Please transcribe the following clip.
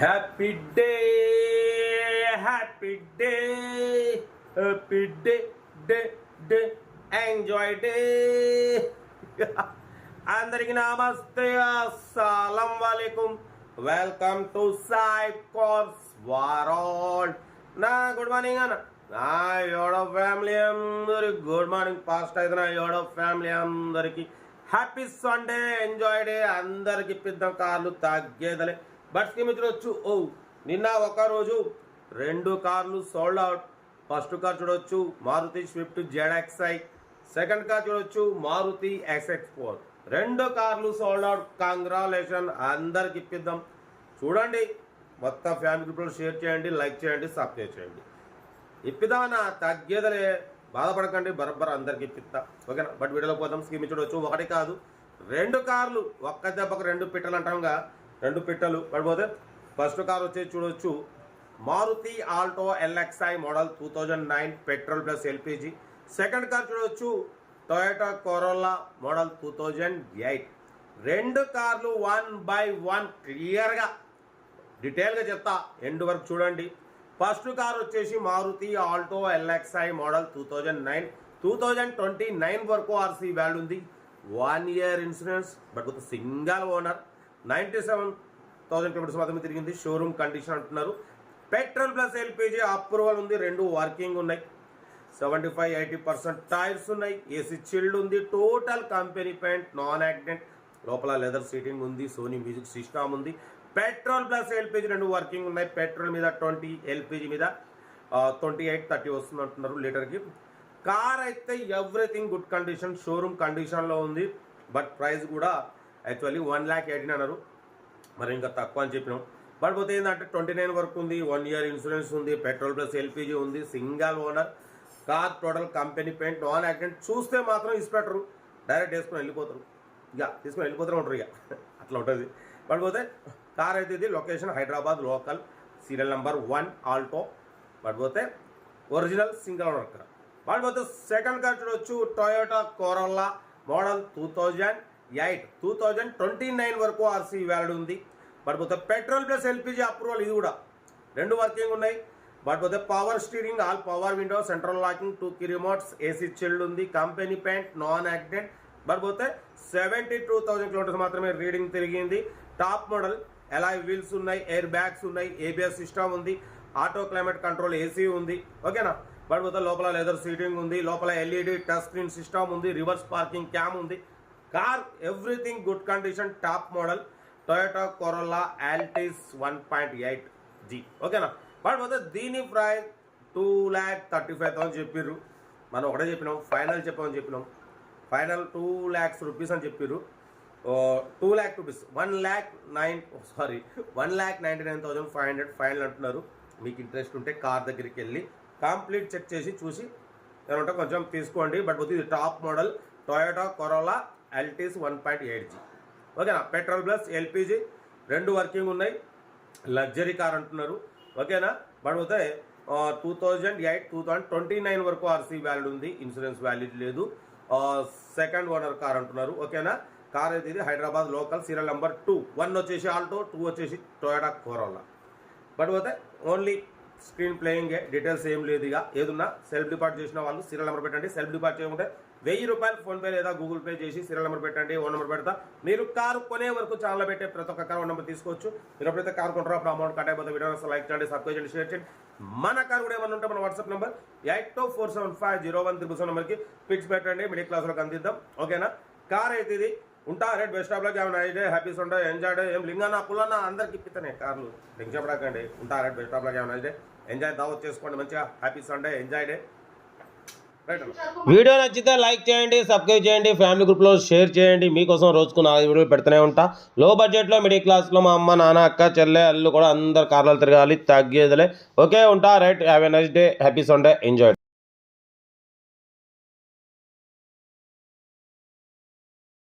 Happy day, happy day, happy day, day, enjoy day. అందరికి నమస్తే, అస్సలం వాలేకుమ్. Welcome to Sai cars world. నా గుడ్ మార్నింగ్ అన్న, నా యోడో ఫ్యామిలీ అందరికి గుడ్ మార్నింగ్. ఫాస్ట్ అయితే నా యోడో ఫ్యామిలీ అందరికి హ్యాపీ సండే, ఎంజాయ్ డే. అందరికి పెద్ద కార్లు తగ్గేదలే. బట్ స్కీమ్ చూడొచ్చు. నిన్న ఒక రోజు 2 కార్లు సోల్డ్ అవుట్. ఫస్ట్ కార్ చూడొచ్చు Maruti Swift ZXi, second car చూడొచ్చు మారుతి SX4. 2 కార్లు సోల్డ్ అవుట్. కంగ్రాచులేషన్, అందరికి ఇప్పిద్దాం. చూడండి, మొత్తం ఫ్యామిలీ గ్రూప్లో షేర్ చేయండి, లైక్ చేయండి, సబ్స్క్రైబ్ చేయండి. ఇప్పిద్దామన్నా తగ్గేదలే, బాధపడకండి, బరబ్బర్ అందరికి ఇప్పిస్తా, ఓకేనా. బట్ వీడియోలో పోదాం. స్కీమ్ చూడొచ్చు, ఒకటి కాదు 2 కార్లు, ఒక్క దెబ్బకు 2 పిట్టలు అంటాంగా, 2 పిట్టలు పడిపోతే. ఫస్ట్ కార్ వచ్చేసి చూడొచ్చు Maruti Alto LXi model 2009 petrol plus LPG. Second car చూడొచ్చు టొయోటా కొరోలా మోడల్ 2008. 2 కార్లు 1 by 1 క్లియర్గా డీటెయిల్గా చెప్తా, ఎండ్ వరకు చూడండి. ఫస్ట్ కార్ వచ్చేసి మారుతి ఆల్టో LXi మోడల్ 2009, 2029 వరకు RC వాల్యూ ఉంది. 1 year insurance, but with single owner. 97,000 kilometres మాత్రమే తిరిగింది. షోరూమ్ కండిషన్ అంటున్నారు. పెట్రోల్ ప్లస్ LPG అప్రూవల్ ఉంది, 2 వర్కింగ్ ఉన్నాయి. 75-80% టైర్స్ ఉన్నాయి. ఏసీ చిల్డ్ ఉంది. Total company paint, non accident. లోపల లెదర్ సీటింగ్ ఉంది. సోనీ మ్యూజిక్ సిస్టమ్ ఉంది. పెట్రోల్ ప్లస్ LPG 2 వర్కింగ్ ఉన్నాయి. పెట్రోల్ మీద 20, LPG మీద 28-30 వస్తుంది అంటున్నారు లీటర్కి. కార్ అయితే ఎవ్రీథింగ్ గుడ్ కండిషన్, షోరూమ్ కండిషన్లో ఉంది. బట్ ప్రైస్ కూడా యాక్చువల్లీ 1,18,000 అన్నారు, మరి ఇంకా తక్కువ అని చెప్పినాం. బట్ పోతే ఏంటంటే 29 వరకు ఉంది. 1 year ఇన్సూరెన్స్ ఉంది. పెట్రోల్ ప్లస్ LPG ఉంది. Single owner. Car total company paint, non accident. చూస్తే మాత్రం ఇన్స్పెక్టరు డైరెక్ట్ వేసుకొని వెళ్ళిపోతారు, ఇక తీసుకొని వెళ్ళిపోతూనే ఉంటారు, ఇక అట్లా ఉంటుంది. బట్ పోతే కార్ అయితే ఇది location Hyderabad local, serial number 1 Alto. But పోతే original single owner car. But పోతే సెకండ్ కార్ చూడొచ్చు టొయోటా కొరోలా మోడల్ 2008, 2029 వరకు RC వ్యాలిడ్ ఉంది. బట్ పోతే పెట్రోల్ ప్లస్ LPG అప్రూవల్, ఇది కూడా 2 వర్కింగ్ ఉన్నాయి. బట్ పోతే power steering, all power window, central locking, 2 key remotes, AC chilled ఉంది. Company paint, non accident. But పోతే 72,000 కిలోమీటర్స్ మాత్రమే రీడింగ్ తిరిగింది. టాప్ మోడల్, అలాయ్ వీల్స్ ఉన్నాయి, ఎయిర్ బ్యాగ్స్ ఉన్నాయి, ABS సిస్టమ్ ఉంది, ఆటో క్లైమేట్ కంట్రోల్ AC ఉంది, ఓకేనా. బట్ పోతే లోపల లెదర్ సీటింగ్ ఉంది. లోపల LED టచ్ స్క్రీన్ సిస్టమ్ ఉంది. రివర్స్ పార్కింగ్ క్యామ్ ఉంది. Car everything good condition. Top model Toyota corolla Altis 1.8G, ఓకేనా. బట్ పోతే దీని ప్రైస్ 2,35,000 చెప్పిర్రు. మనం ఒకటే చెప్పినాం, ఫైనల్ చెప్పమని చెప్పినాం. ఫైనల్ 2 lakhs rupees అని చెప్పిర్రు. 2 lakh rupees, 1,99,500 ఫైనల్ అంటున్నారు. మీకు ఇంట్రెస్ట్ ఉంటే కార్ దగ్గరికి వెళ్ళి కంప్లీట్ చెక్ చేసి చూసి ఏమంటే కొంచెం తీసుకోండి. బట్ పోతే ఇది top model Toyota corolla Altis 1.8G, ఓకేనా. పెట్రోల్ ప్లస్ LPG 2 వర్కింగ్ ఉన్నాయి. లగ్జరీ కార్ అంటున్నారు, ఓకేనా. బట్ పోతే 2008, 2029 వరకు RC వ్యాలిడ్ ఉంది. ఇన్సూరెన్స్ వ్యాలిడ్ లేదు. సెకండ్ ఓనర్ కార్ అంటున్నారు, ఓకేనా. కార్ అయితే ఇది హైదరాబాద్ లోకల్, సీరియల్ నెంబర్ 2. 1 వచ్చేసి ఆల్టో, 2 వచ్చేసి టొయోటా కొరోలా. బట్ పోతే ఓన్లీ స్క్రీన్ ప్లేయింగే, డీటెయిల్స్ ఏం లేదు. ఇక ఏదున్నా సెల్ఫ్ డిపార్ట్ చేసిన వాళ్ళు సీరియల్ నెంబర్ పెట్టండి. సెల్ఫ్ డిపార్ట్ చేయకుంటే 1000 రూపాయలు ఫోన్పే లేదా గూగుల్ పే చేసి సీరియల్ నెంబర్ పెట్టండి. ఓన్ నెంబర్ పెడతా. మీరు కారు కొనే వరకు ఛానల్ పెట్టే ప్రతి ఒక్క కార్ నెంబర్ తీసుకోవచ్చు. మీరు ఎప్పుడైతే కార్ కొంటారో అప్పుడు అమౌంట్ కట్ అయిపోతే వీడియో లైక్ చేయండి, సబ్స్క్రైబ్ చేయండి, షేర్ చేయండి. మన కార్ కూడా ఏమన్నా ఉంటే మన వాట్సాప్ నెంబర్ 8247501377 నెంబర్కి పిక్స్ పెట్టండి. మిడిల్ క్లాస్లోకి అందిద్దాం, ఓకేనా. కార్ అయితే ఇది ఉంటా రేట్ బెస్ట్ స్టాప్లోకి ఏమైనా అయితే హ్యాపీస్ ఉంటాయి, ఎంజాయ్ డే. ఏం లింగన్న పుల్లన్న అందరికి ఇప్పిస్తానే కార్లు, టెన్షన్ పడకండి. ఉంటా రేట్ బెస్ట్ స్టాప్లోకి ఏమైనా అయితే ఎంజాయ్ దావత్ చేసుకోండి మంచిగా. Happy Sunday, enjoy day. Video నచ్చితే లైక్ చేయండి, సబ్స్క్రైబ్ చేయండి, ఫ్యామిలీ గ్రూప్లో షేర్ చేయండి. మీకోసం రోజుకు 4 వీడియోలు పెడుతూనే ఉంటా. లో బడ్జెట్లో మిడిల్ క్లాస్లో మా అమ్మ, నాన్న, అక్క, చెల్లె, అల్లు కూడా అందరు కార్లు తిరగాలి, తగ్గేదిలే. ఓకే, ఉంటా right. Have a nice day, happy Sunday, enjoy.